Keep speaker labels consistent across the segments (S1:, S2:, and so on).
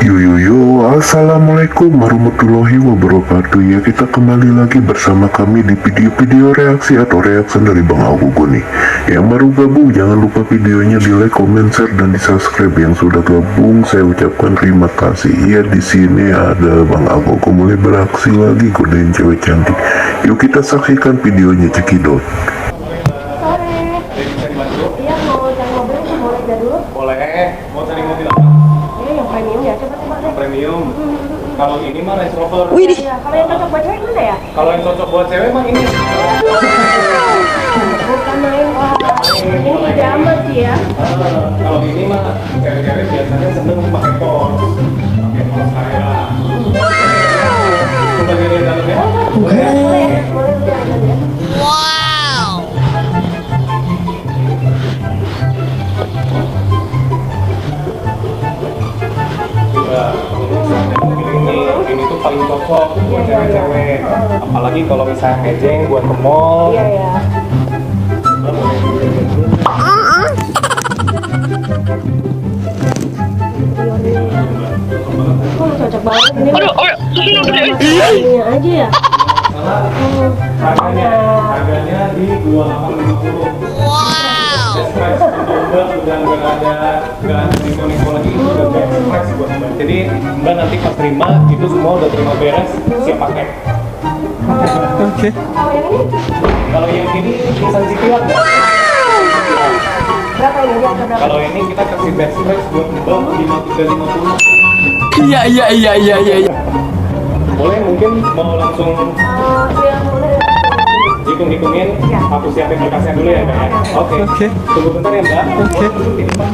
S1: Assalamualaikum warahmatullahi wabarakatuh. Ya, kita kembali lagi bersama kami di video-video reaksi atau reaction dari Bang Agogo nih. Yang baru gabung jangan lupa videonya di like, comment, share, dan di subscribe. Yang sudah gabung saya ucapkan terima kasih. Ya, di sini ada Bang Agogo mulai beraksi lagi godain cewek cantik. Yuk kita saksikan videonya, cekidot.
S2: Boleh, mau cari mobil apa?
S3: Iya, yang premium ya, coba deh.
S2: Premium. Kalau ini mah Range Rover.
S3: Wih, kalau yang cocok buat cewek mana ya?
S2: Kalau yang cocok buat cewek mah ini.
S3: Bukan main, ini ide amat sih ya.
S2: Kalau ini mah cewek-cewek biasanya seneng pakai Porsche. Pakai Porsche kayak. Coba lihat dalamnya.
S3: Boleh lihat ya.
S2: Ini tuh paling cocok buat cewek-cewek. Apalagi kalau misalnya ngejeng buat ke mall.
S3: Iya ya. Oh, cocok banget ini. Ini aja ya.
S2: Harganya di 2850. Express Mbak udah nggak ada info lagi, itu udah kayak express buat Mbak. Jadi Mbak nanti pas terima itu semua udah terima beres, siap pakai.
S3: Oke.
S2: Kalau yang ini Nissan Citylab.
S3: Berapa ini? Berapa?
S2: Kalau ini kita kasih best price buat Mbak 5350.
S4: Iya.
S2: Boleh mungkin mau langsung
S3: Iya, boleh.
S2: hitung-hitungin, aku siapin berkasnya dulu ya Mbak ya. Oke. Tunggu bentar ya Mbak. Ini Mbak.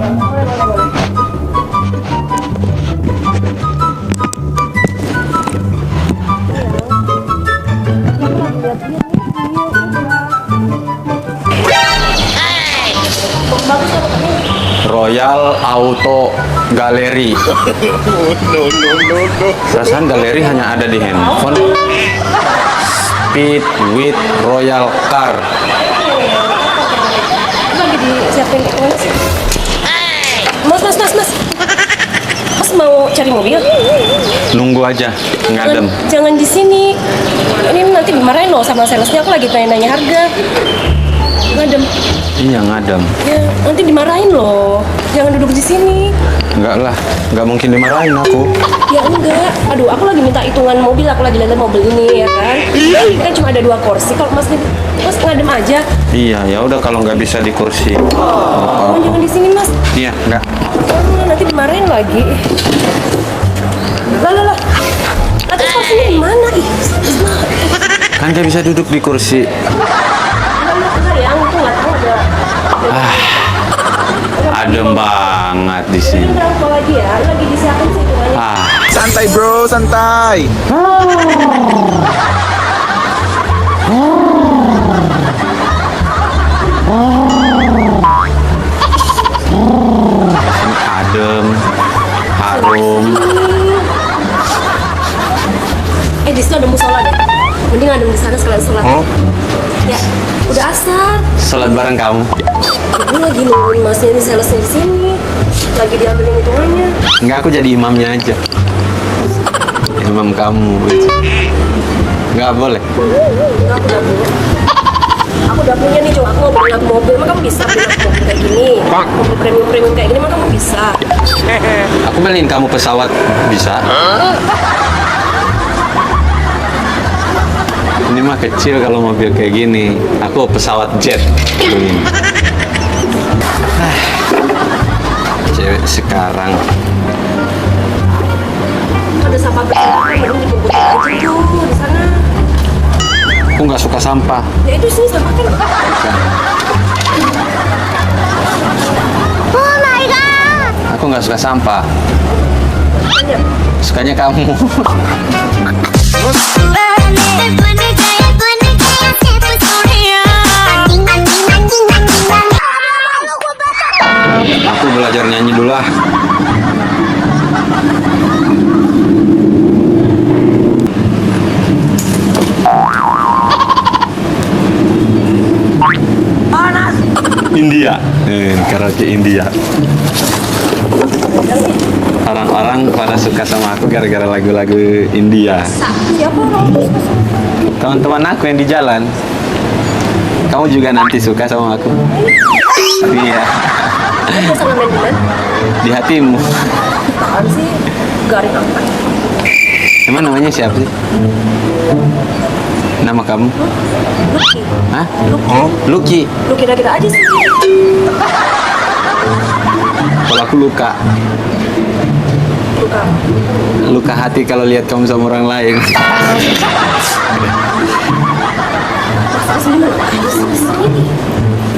S4: Royal Auto Gallery. Perasaan galeri hanya ada di handphone. Speed with Royal Car.
S3: Lagi disiapin mana sih? Mas. Mas mau cari mobil?
S4: Nunggu aja, ngadem.
S3: Jangan di sini. Ini nanti dimarahin loh sama salesnya. Aku lagi nanya harga. Ngadem.
S4: Iya, ngadem.
S3: Ya, nanti dimarahin loh. Jangan duduk di sini.
S4: Enggak lah, nggak mungkin dimarahin aku.
S3: Ya enggak. Aduh, aku lagi minta hitungan mobil. Aku lagi lihat mobil ini ya kan. Ini kan cuma ada 2 kursi. Kalau Mas ngadem aja.
S4: Iya, ya udah kalau nggak bisa di kursi.
S3: Oh, jangan di sini Mas.
S4: Iya, nggak.
S3: Oh, nanti dimarahin lagi. Lah. Nanti kursinya di mana? Ih,
S4: Kan nggak bisa duduk di kursi.
S3: enggak ya, aku nggak tahu ada.
S4: Adem banget di
S3: Ini
S4: sini.
S3: berapa lagi ya? Lagi disiapin sih hitungannya.
S5: Santai bro, santai.
S4: Ini adem, harum.
S3: Di situ ada musola deh. Mending ngadem di sana sekalian sholat. Ya, udah asar.
S4: Salat bareng kamu.
S3: Aku lagi nungguin masnya di salesnya di sini. Lagi diambilin hitungannya.
S4: Enggak, aku jadi imamnya aja. Imam kamu. Enggak boleh.
S3: Enggak, aku udah punya. Aku udah punya nih, coba aku mau beli aku mobil, mah kamu bisa beli aku mobil kayak gini. Mobil premium kayak gini, mah kamu bisa.
S4: Aku beliin kamu pesawat, bisa? Ini mah kecil kalau mobil kayak gini. Aku pesawat jet beliin. Cewek sekarang.
S3: Ada sampah bersih, mending dikumpulin aja tuh di sana.
S4: Aku nggak suka sampah.
S3: Ya itu sini sampah kan.
S4: Aku nggak suka sampah.
S3: Banyak.
S4: Sukanya kamu. Aku belajar nyanyi dulu lah. India, karaoke India. Orang-orang pada suka sama aku gara-gara lagu-lagu India.
S3: Siapa orang tuh?
S4: Teman-teman aku yang di jalan. Kamu juga nanti suka sama aku. Iya.
S3: Aku sama main di mana?
S4: Di hatimu.
S3: Apaan sih? Garing apa?
S4: Emang namanya siapa sih? Nama kamu?
S3: Lucky.
S4: Hah?
S3: Lucky.
S4: Lucky.
S3: Lu kira-kira aja sih.
S4: Kalau aku luka.
S3: Luka.
S4: Luka hati kalau lihat kamu sama orang lain.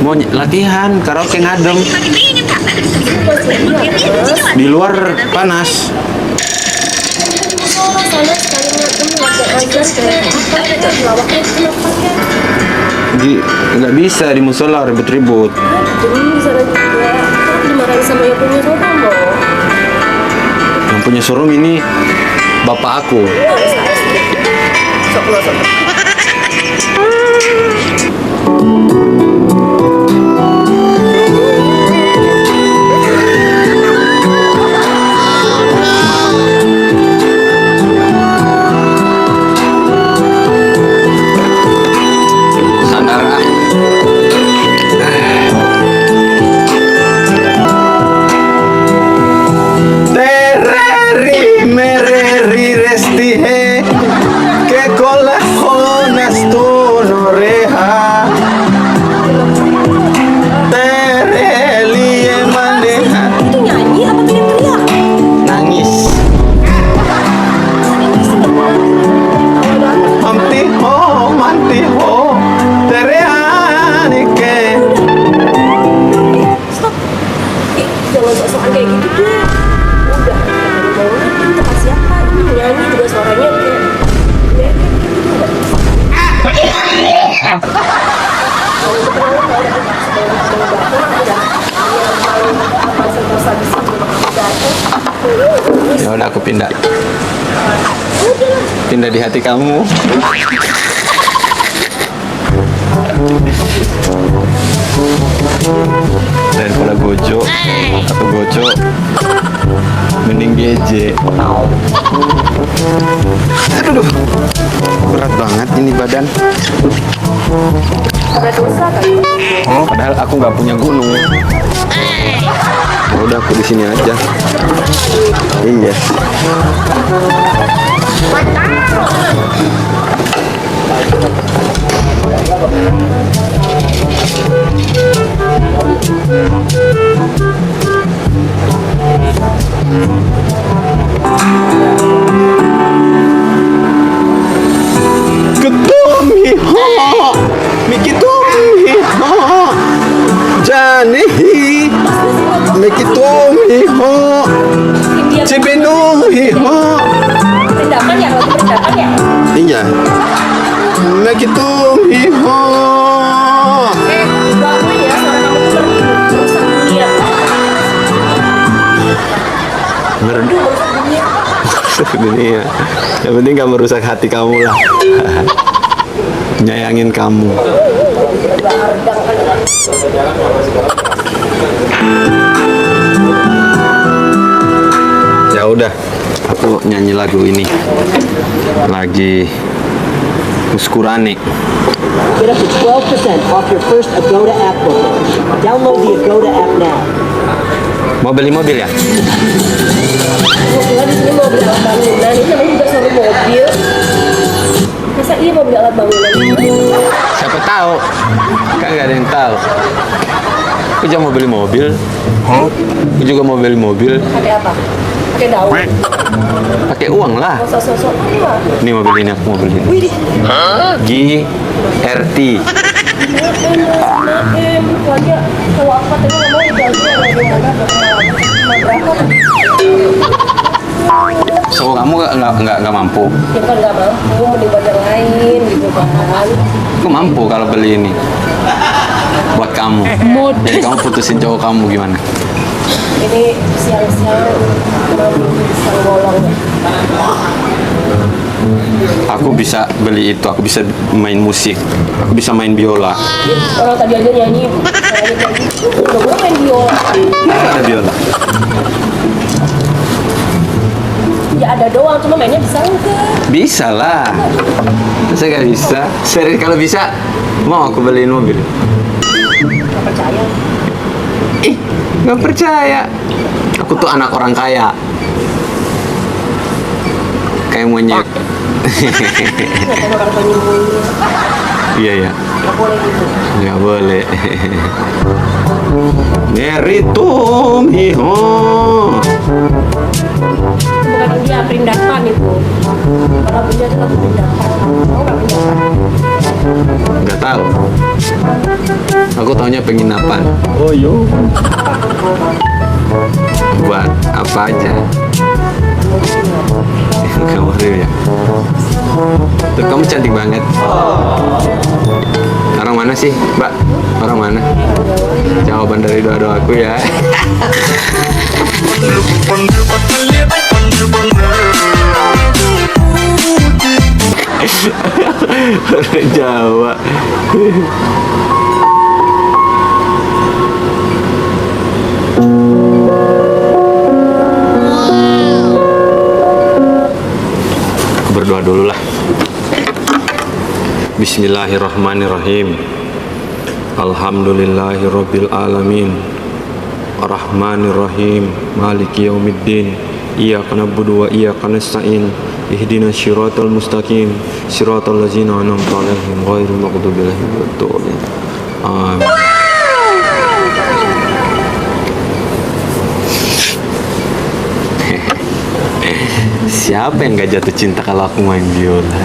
S4: Mau latihan karaoke ngadem. Di luar panas.
S3: Sana sekali ngadem latihan aja kayak apa kayak lawaknya kenapa kan?
S4: Nggak bisa di musola ribut-ribut.
S3: Jadi di sana juga kan dimarahin sama yang punya rumah loh.
S4: Yang punya showroom ini bapak aku.
S3: Sok lo sok.
S4: Sadar ah. Tereri mereri resti he ke kola honas tu noreha tereli maneha
S3: Itu nyanyi apa teriak-teriak?
S4: nangis manti ho tereani ke
S3: Stop. Jangan sok-sokan kayak gitu deh. Udah, mau kita kasih apa? Ini nyanyi juga suaranya kayak
S4: ya udah aku pindah di hati kamu. Daripada gojo atau goco mending GJ. Aduh, berat banget ini badan.
S3: ada dosa kan?
S4: Padahal aku nggak punya gunung. Ya udah aku di sini aja. Iya. Ketumi ho, mikitumi ho, janihi, mikitumi ho, cibenuhi ho.
S3: Tindakan ya, lagu tindakan ya.
S4: Iya. Mikitumi ho.
S3: Gangguin ya suara kamu tuh merusak dunia.
S4: Merdu.
S3: Merusak dunia.
S4: Dunia. Yang penting gak merusak hati kamu lah. Nyayangin kamu.
S3: Gardang kan.
S4: Ya udah, aku nyanyi lagu ini. Lagi Muskurane.
S6: Get up to 12% off your first Agoda app booking. Download the Agoda app now.
S4: Mau beli mobil ya?
S3: Kebetulan di sini mau beli alat bangunan, ini namanya juga suara mobil. Masa iya mau beli alat bangunan?
S4: Siapa tahu? Kan nggak ada yang tahu. Aku juga mau beli mobil. Aku juga mau beli mobil.
S3: Pakai apa? Pakai daun.
S4: Pakai uang lah.
S3: Sosok-sosok apa?
S4: Ini mobil ini aku mau beli.
S3: Wih,
S4: GRT.
S3: lagi kalau aku katanya nggak mau janji lagi mana berapa?
S4: So kamu nggak mampu.
S3: Ya kan nggak mampu, mending buat yang lain gitu kan.
S4: Aku mampu kalau beli ini. Buat kamu. Jadi kamu putusin cowok kamu gimana?
S3: Ini siang-siang siang bolong.
S4: Aku bisa beli itu, aku bisa main musik, aku bisa main biola.
S3: Orang tadi aja nyanyi, suaranya kayak gitu. Udah gue main biola.
S4: Ada biola.
S3: Ya ada doang, cuma mainnya bisa enggak?
S4: Bisa lah. Masa gak bisa? Serius kalau bisa, mau aku beliin mobil.
S3: Gak percaya.
S4: Ih, gak percaya. Aku tuh anak orang kaya. Kayak monyet.
S3: Nggak orang penyembunyi.
S4: Iya, iya.
S3: Gak boleh gitu.
S4: Nggak boleh. Merito miho.
S3: Bukan India, perindakan itu. Kalau India itu lagu perindakan. Kamu nggak perindakan?
S4: Nggak tahu. Aku taunya penginapan. Oh yo. Buat apa aja? Kamu ya. Tuh, kamu cantik banget. Orang mana sih, Mbak? Orang mana? Jawaban dari doa-doa aku ya. Orang Jawa. Aku berdoa dulu lah. Bismillahirrahmanirrahim. Alhamdulillahirabbil alamin. Arrahmanirrahim. Maliki yaumiddin. Iyyaka na'budu wa iyyaka nasta'in. Ihdinas siratal mustaqim. Siratal ladzina an'amta 'alaihim ghairil maghdubi 'alaihim waladdallin. Amin. Siapa yang gak jatuh cinta kalau aku main biola?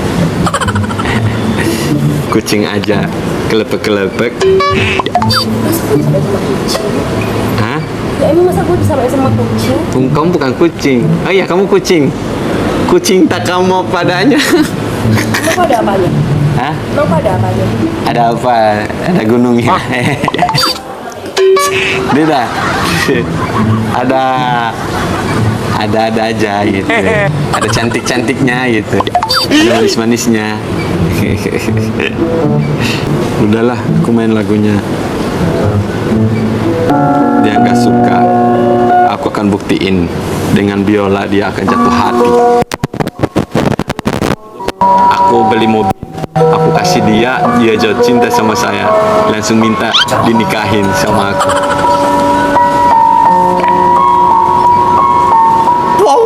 S4: Kucing aja kelepek-kelepek.
S3: Masa gue bisa main sama kucing?
S4: Hah?
S3: Ya emang masa gue bisa main sama kucing?
S4: Kamu bukan kucing. Oh iya, kamu kucing. Kucing tak kamu padanya.
S3: Emang kok ada apanya?
S4: Hah?
S3: Emang kok ada apanya?
S4: Ada apa? Ada gunungnya. Tidak. Ada aja gitu. Ada cantik-cantiknya gitu. Ada manis-manisnya. Udahlah, aku main lagunya. Dia nggak suka, aku akan buktiin dengan biola dia akan jatuh hati. Aku beli mobil, aku kasih dia jatuh cinta sama saya, langsung minta dinikahin sama aku. Wow,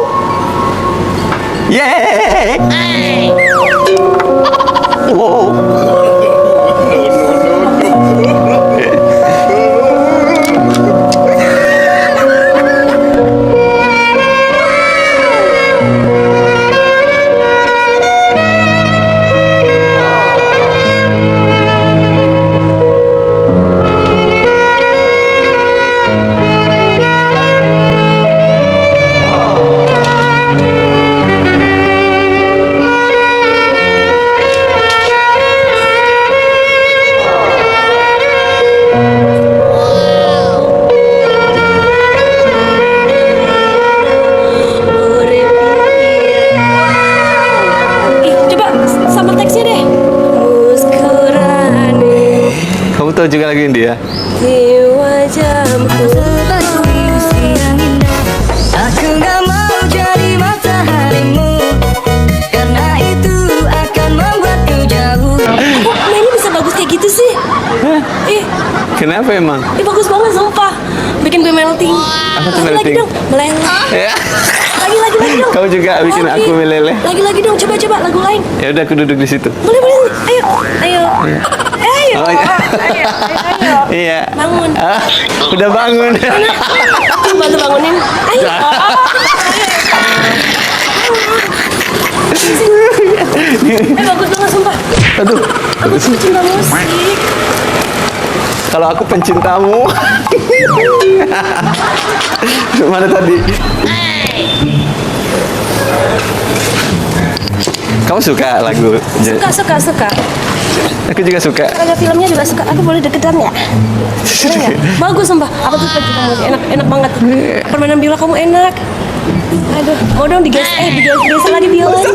S4: yeay, wow. Kamu tahu juga lagu India?
S3: Di wajahmu
S7: Aku gak mau jadi mataharimu, karena itu akan membuatku jauh.
S3: kok mainnya bisa bagus kayak gitu sih? Ih,
S4: Kenapa emang?
S3: bagus banget sumpah. Bikin gue melting.
S4: Apa tuh
S3: Lagi
S4: melting?
S3: dong, meleleh.
S4: Ya.
S3: Lagi dong.
S4: Kamu juga bikin aku meleleh.
S3: Lagi dong, coba lagu lain.
S4: Ya udah, aku duduk di situ.
S3: Boleh. Ayo.
S4: Oh, iya.
S3: Ayo.
S4: Iya.
S3: Bangun.
S4: Ah, udah bangun.
S3: Bantu bangunin. Ayo. Bagus banget sumpah.
S4: Aduh,
S3: Aku tuh cinta musik.
S4: kalau aku pencintamu. Mana tadi? Kamu suka lagu?
S3: Suka.
S4: Aku juga suka.
S3: Ada filmnya juga suka. Aku boleh deketan ya? Boleh nggak? Bagus sumpah. Aku tuh pencinta musik. Enak banget. Permainan biola kamu enak. Aduh, mau dong digeser lagi biolanya.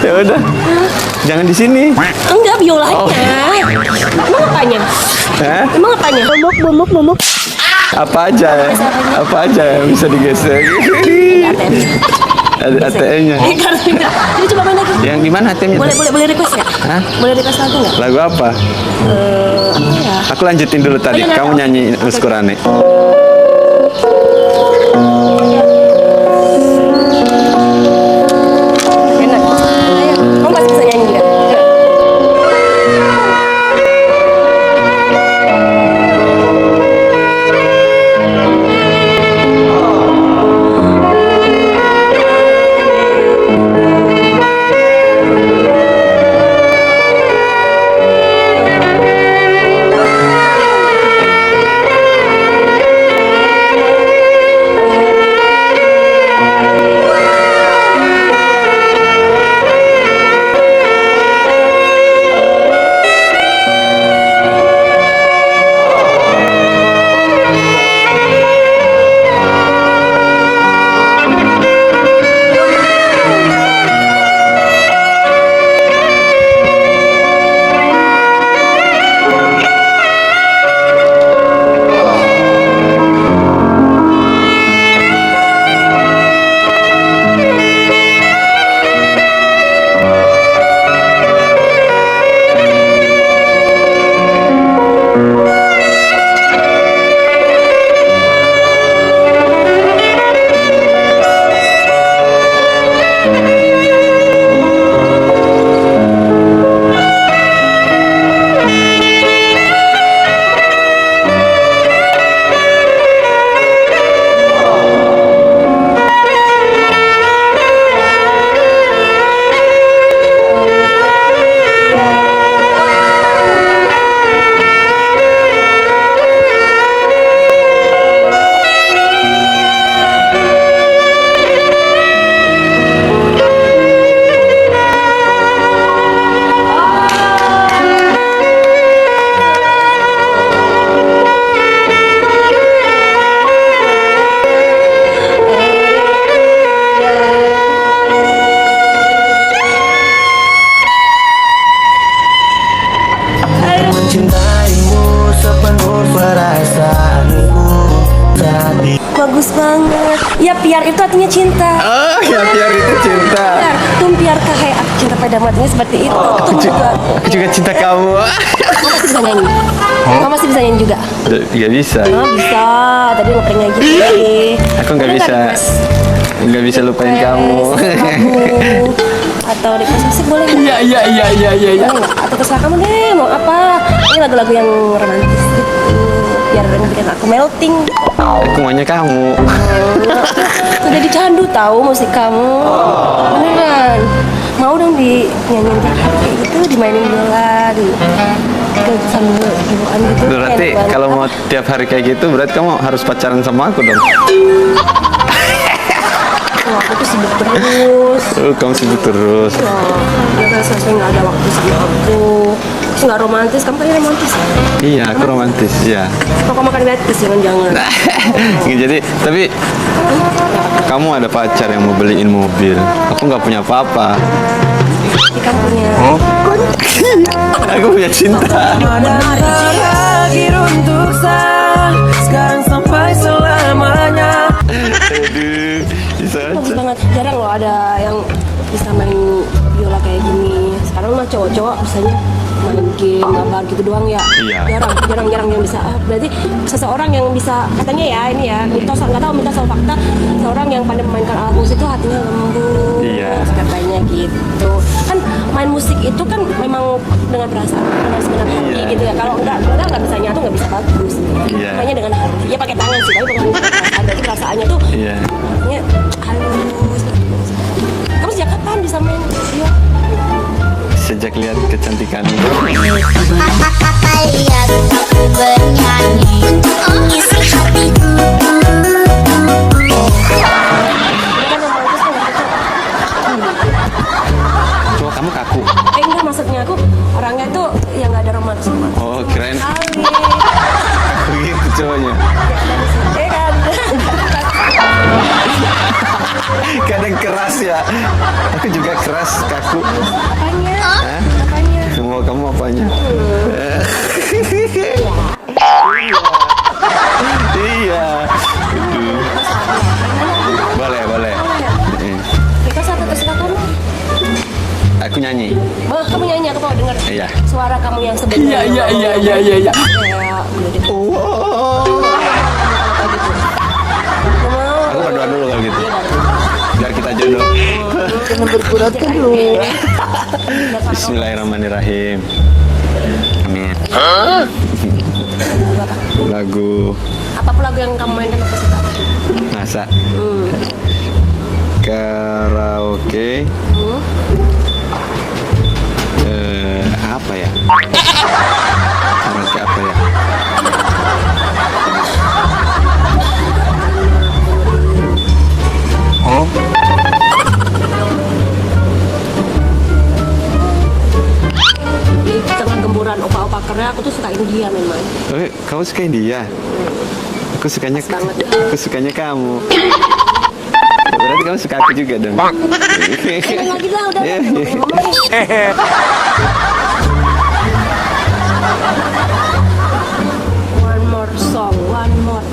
S4: Ya udah. Jangan di sini.
S3: Enggak, biolanya.
S4: Oh.
S3: Emang apanya?
S4: Hah?
S3: Emang apanya? Momok.
S4: Apa aja ya? Apa aja yang bisa digeser?
S3: ATM.
S4: Ada ATM-nya.
S3: Kartunya. Ini coba main lagi.
S4: Yang di mana ATM-nya?
S3: Boleh request ya?
S4: Hah?
S3: Boleh request lagu nggak?
S4: Lagu apa?
S3: Apa ya?
S4: Aku lanjutin dulu tadi.
S3: Oh, iya,
S4: Kamu
S3: oke.
S4: nyanyi Uskurane.
S3: Enak. Ayo, kamu masih bisa nyanyi nggak? Coba. Bagus banget. Ya piar itu artinya cinta.
S4: Oh, ya biar itu cinta.
S3: Piar, tumpiar kahai aku cinta pada matinya seperti itu. Itu juga.
S4: Aku juga cinta kamu.
S3: Kamu masih bisa nyanyi. Kamu masih bisa nyanyi juga.
S4: Gak bisa.
S3: Oh, bisa. Tadi ngeprank aja sih.
S4: Aku nggak
S3: Ada
S4: bisa.
S3: request?
S4: Nggak bisa lupain kamu.
S3: Request lagu. Atau request musik boleh nggak?
S4: Iya.
S3: Boleh nggak? Atau terserah kamu deh mau apa. Ini lagu-lagu yang romantis gitu. Biar bikin aku melting.
S4: Aku maunya kamu.
S3: Udah dicandu tahu musik kamu. Beneran. Mau dong dinyanyiin kayak gitu, dimainin bola, sambil ibuan gitu.
S4: Berarti
S3: Enak banget.
S4: kalau mau tiap hari kayak gitu, berarti kamu harus pacaran sama aku dong.
S3: Wah, aku tuh sibuk terus.
S4: Oh, kamu sibuk terus.
S3: Ya kan saya nggak ada waktu sama aku. Terus nggak romantis, kamu kan romantis ya?
S4: Iya, aku romantis. Iya.
S3: Kok makan gratis jangan-jangan.
S4: Jadi, tapi kamu ada pacar yang mau beliin mobil. Aku nggak punya apa-apa.
S3: Jadi kamu punya.
S4: Aku punya cinta.
S8: Terakhir untuk sekarang sampai selamanya.
S4: Aduh, bisa
S3: Bagus
S4: aja.
S3: banget. Jarang loh ada yang bisa main biola kayak gini. Sekarang mah cowok-cowok bisanya main game gambar gitu doang ya.
S4: Iya.
S3: Jarang yang bisa. Berarti seseorang yang bisa katanya ya ini ya mitos nggak tahu mitos atau fakta seorang yang pandai memainkan alat musik itu hatinya lembut.
S4: Iya.
S3: Katanya gitu. Kan main musik itu kan memang dengan perasaan dengan segenap hati
S4: Iya.
S3: gitu ya. Kalau nggak bisa nyatu nggak bisa bagus.
S4: Iya.
S3: Mainnya dengan hati. Ya pakai tangan sih tapi dengan perasaan. Berarti perasaannya tuh
S4: Iya.
S3: artinya halus. Kamu sejak kapan bisa main biola?
S4: Sejak lihat kecantikanmu.
S9: Lihat aku bernyanyi untuk mengisi hatiku.
S3: Kan romantis kan nggak cocok.
S4: Cowok kamu kaku.
S3: Enggak maksudnya aku orangnya tuh yang nggak ada romantis.
S4: Oh, keren.
S3: Kali.
S4: Begitu cowoknya.
S3: Kan.
S4: Kadang keras ya. Aku juga keras, kaku.
S3: Apanya? Apanya?
S4: Mau kamu apanya? Iya. Iya.
S3: Suara kamu yang sebenarnya.
S8: Iya.
S3: Ya, udah deh.
S4: Aku berdoa dulu kalau gitu. Biar kita jodoh.
S3: Jangan berkurat dulu.
S4: Bismillahirrahmanirrahim. Amin. Lagu
S3: Apapun lagu yang kamu mainkan aku suka.
S4: masa karaoke. Apa ya? Karaoke apa ya?
S3: Di tengah gemburan opa-opa karena aku tuh suka India memang.
S4: Oh, kamu suka India? Aku sukanya
S3: Banget.
S4: aku sukanya kamu. Ya, berarti kamu suka aku juga dong.
S3: Lagi lah udah.
S4: Iya, iya.
S3: One more song, one more.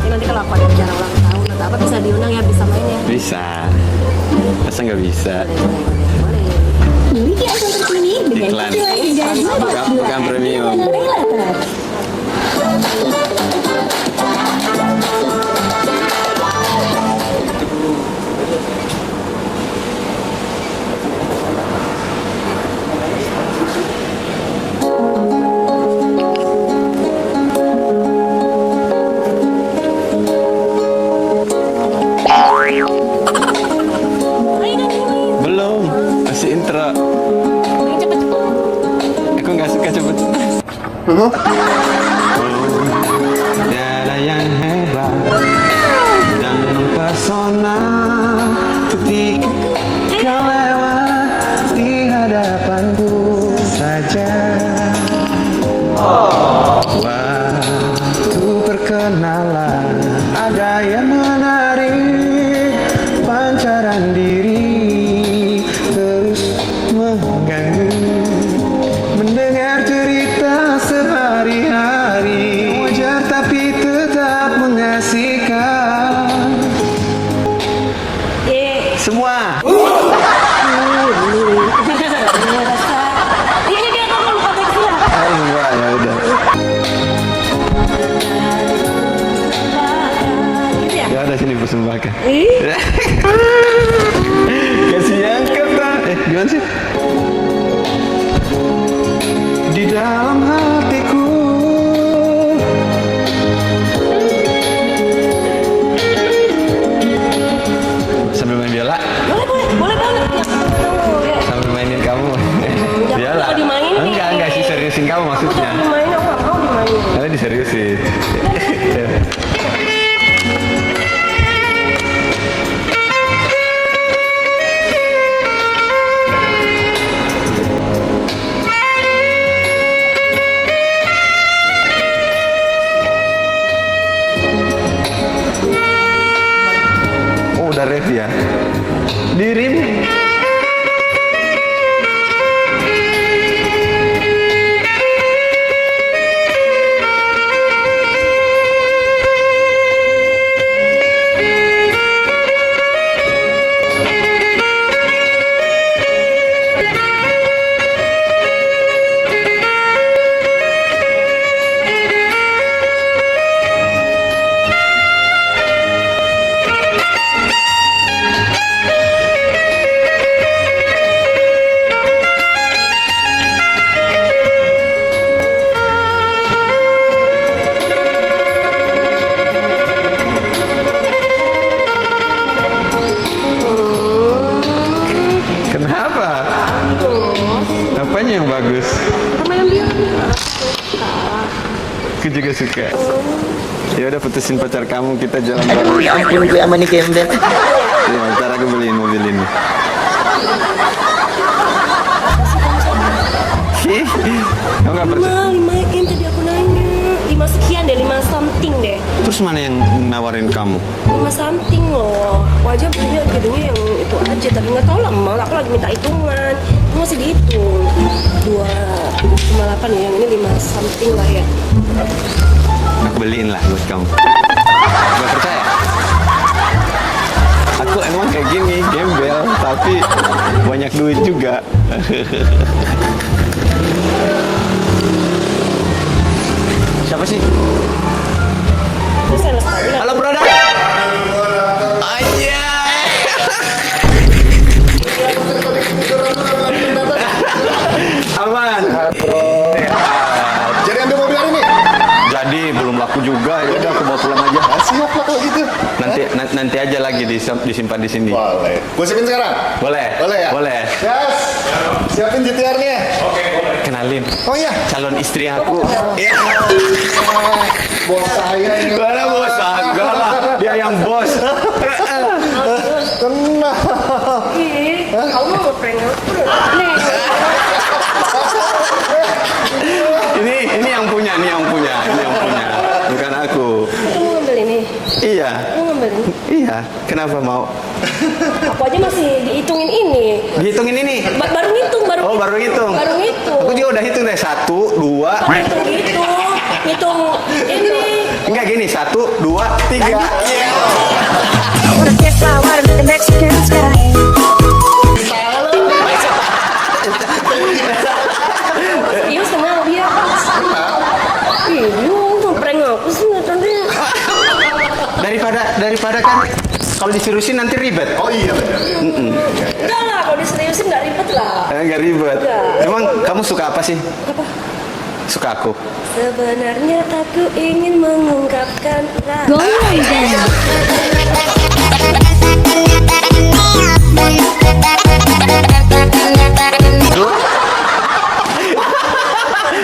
S3: Ya, nanti kalau aku ada acara ulang tahun atau apa bisa diundang ya, bisa main ya.
S4: Bisa. Masa nggak bisa?
S3: Boleh.
S9: Miliki iPhone terkini dengan
S4: Iklan.
S9: cicilan hingga
S4: Bukan premium.
S9: Paylater.
S4: Belum. Masih intro. Aku nggak suka cepet. Tiada yang hebat dan mempesona ketika kau lewat di hadapanku saja. Waktu perkenalan ada yang menarik, pancaran diri terus mengganggu, mendengar cerita sehari-hari, wajar tapi tetap mengasihkan semua.
S3: Iya dia kamu lupa teksnya.
S4: Semua ya udah. Ya udah sini persembahkan. Kasih yang kata. Gimana sih? Di dalam hatiku sambil main biola,
S3: Boleh banget ya. Ya.
S4: sambil mainin kamu. Biola.
S3: Jangan dimainin.
S4: Enggak sih, seriusin kamu maksudnya.
S3: Jangan dimainin, aku nggak mau dimainin.
S4: Karena diseriusin. Oh, udah ref ya. Dirimu. Kenapa? Apanya yang bagus?
S3: Permainan biola.
S4: Aku juga suka. Ya udah putusin pacar kamu, kita jalan bareng.
S6: Ya ampun, gue sama nih gembel.
S4: Ya, ntar aku beliin mobil ini. Kamu nggak percaya?
S3: 5 M tadi aku nanya. 5 sekian deh, 5 something deh.
S4: Terus mana yang nawarin kamu?
S3: 5 something loh. Wajah punya gedungnya yang itu aja, tapi nggak tahu lah mal. Aku lagi minta hitungan. Aku masih dihitung. 2,8 ya, yang ini 5 something lah ya.
S4: Aku beliin lah buat kamu. Gak percaya? Aku emang kayak gini, gembel, tahu tapi banyak duit juga. Siapa sih? Halo brother. Aja. Aman.
S5: Jadi ambil mobil hari ini?
S4: Jadi belum laku juga, ya udah aku bawa pulang aja.
S5: Siap lah kalau gitu.
S4: Nanti aja lagi disimpan di sini.
S5: Boleh. Gue siapin sekarang?
S4: Boleh.
S5: Boleh ya?
S4: Boleh.
S5: Yes. Siapin GTR-nya.
S4: Kenalin.
S5: Oh iya.
S4: Calon istri aku. Iya.
S5: Bos saya ini.
S4: Mana bos? Enggak lah, dia yang bos.
S5: Tenang.
S3: Ih, kamu mau ngeprank aku? Nih.
S4: Ini yang punya. Bukan aku.
S3: Kamu ngambil ini.
S4: Iya.
S3: Kamu ngambil ini.
S4: Iya. Kenapa mau?
S3: Aku aja masih dihitungin ini.
S4: Dihitungin ini.
S3: Baru ngitung, baru.
S4: Oh, baru hitung.
S3: Baru ngitung.
S4: Aku juga udah hitung deh. 1, 2.
S3: Ngitung gitu. Ngitung ini.
S4: Enggak gini. 1, 2, 3.
S3: Serius kenal dia? Ih, bingung tuh prank aku sih tadi.
S4: Daripada kan kalau diseriusin nanti ribet.
S5: Oh iya benar.
S3: Enggak lah, kalau diseriusin nggak ribet lah.
S4: Enggak ribet.
S3: Enggak.
S4: Emang kamu suka apa sih?
S3: Apa?
S4: Suka aku.
S3: Sebenarnya aku ingin mengungkapkan rasa.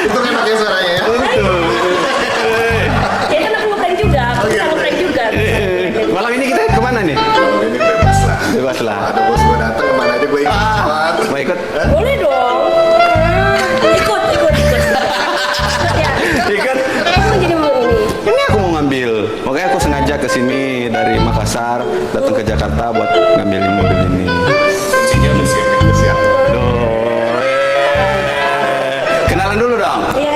S5: Itu enak ya suaranya ya.
S3: Ya kan aku ngeprank juga, aku bisa ngeprank juga.
S4: Malam ini kita kemana nih?
S5: Ini bebas lah.
S4: Bebas lah.
S5: Ada bos gue datang kemana aja gue ikut.
S4: Mau ikut?
S3: Boleh dong. Ikut. Ya,
S4: Ikut.
S3: kamu jadi mau ini.
S4: Ini aku mau ngambil. Makanya aku sengaja ke sini dari Makassar datang ke Jakarta buat ngambilin mobil ini.
S5: Kuncinya udah siap. Siap.
S4: Kenalan dulu dong.
S3: Iya,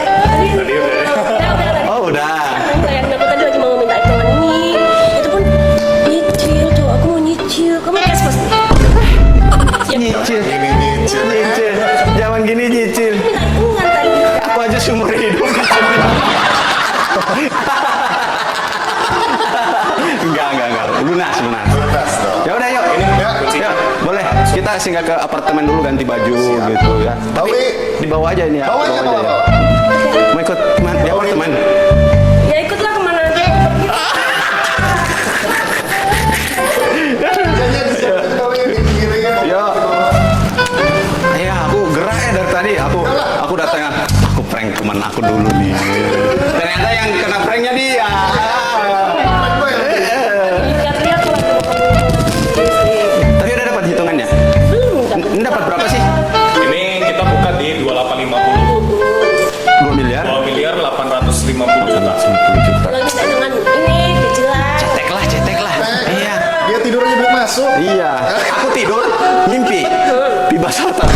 S3: tadi udah.
S4: Oh, udah.
S3: Yang aku tadi lagi mau minta hitungan ini. Itu pun nyicil tuh, aku mau nyicil. Kamu cash pasti.
S4: Nyicil. Nyicil. Zaman gini nyicil.
S3: Minta hitungan tadi.
S4: Aku aja seumur hidup. Enggak. Lunas.
S5: Lunas dong.
S4: Ya udah yuk.
S5: Ya,
S4: Ya, boleh. Kita singgah ke apartemen dulu ganti baju gitu ya. Tapi
S5: Bawi.
S4: dibawa aja ini ya.
S5: Bawa aja,
S4: Bawa
S5: bawa.
S4: Mau ikut kemana? Di apartemen.
S3: Ya ikutlah kemana aja.
S5: Jangan disiapin kau ini pikirin.
S4: Yo. Ya, aku gerak ya dari tadi. Aku datang. Aku prank teman aku dulu nih. Ternyata yang kena pranknya dia.
S3: Lihat-lihat kalau
S4: Tapi udah dapat hitungannya. Ini dapat berapa sih?
S2: Ini kita buka di 2850.
S4: 2 miliar.
S2: 2 miliar 850 juta.
S4: 50 juta.
S3: kalau minta hitungan ini kecilan.
S4: Cetek lah. Iya.
S5: Dia tidur aja belum masuk.
S4: Iya. Aku tidur, mimpi. Piba Selatan.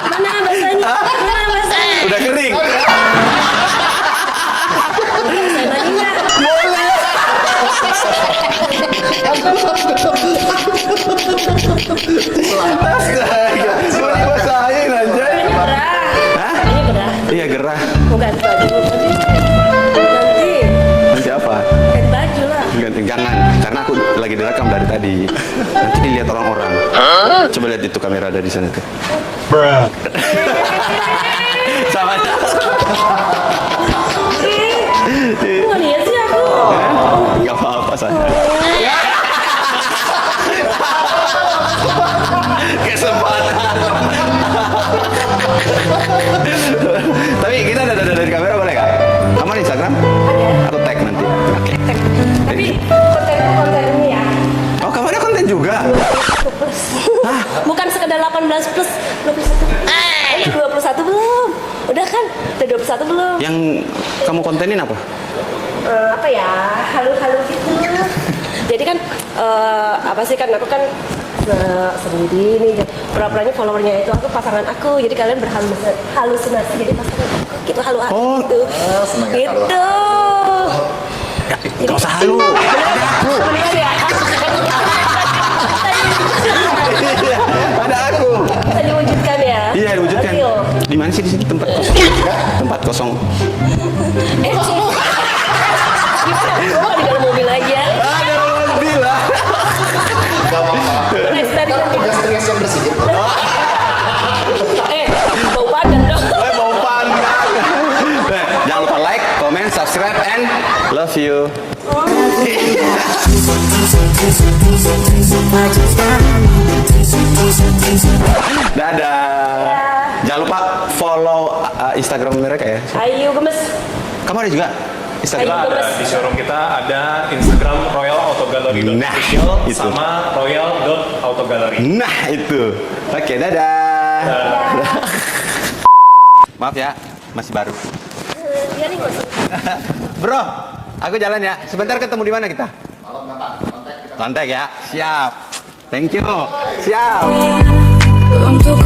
S3: Mana bahasanya?
S4: Udah kering.
S3: Saya lagi nggak?
S4: Astaga. Sudah basahin aja.
S3: Ini gerah.
S4: Hah?
S3: Ini gerah.
S4: Iya gerah.
S3: Mau ganti baju. Ganti.
S4: Nanti apa?
S3: Ganti baju lah.
S4: Jangan, karena aku lagi direkam dari tadi. Nanti dilihat orang-orang. Coba lihat itu kamera ada di sana tuh. Sama aja.
S3: Kok nggak lihat sih aku?
S4: Gak apa-apa saya. Kesempatan. Tapi kita ada dari kamera boleh nggak? Kamu di Instagram? Aku tag nanti. Oke.
S3: Tapi konten ini ya.
S4: Oh, kamu ada konten juga?
S3: Bukan sekedar 18 plus 21. Ini 21 belum? Udah kan? Udah 21 belum?
S4: Yang kamu kontenin apa?
S3: Apa ya? Halu-halu gitu. Jadi kan apa sih kan aku kan sendiri nih pura-puranya followernya itu aku pasangan aku, jadi kalian berhalusinasi jadi pasangan aku gitu halu-halu
S4: Oh.
S3: gitu
S5: Senang ya
S3: gitu.
S4: Gak usah halu.
S3: Beneran ya?
S10: di sini tempat kosong. Tempat kosong.
S3: Kosong. Gimana? Gua di dalam mobil aja.
S10: Ada mobil lah.
S5: Gak apa-apa. Tugas-tugas yang bersih gitu.
S3: Bau padang dong.
S10: Mau pandang. Jangan lupa like, comment, subscribe, and love you. Dadah. Jangan lupa follow Instagram mereka ya.
S3: Ayo gemes.
S10: Kamu ada juga Instagram?
S2: Kita ada di showroom kita ada Instagram royalautogalery.official
S10: Nah, itu.
S2: sama royal.autogallery.
S10: Nah itu. Oke, dadah. Maaf ya, masih baru.
S3: Iya nih bos.
S10: Bro, aku jalan ya. Sebentar ketemu di mana kita? Kontak ya. Siap. Thank you. Siap.
S8: Untuk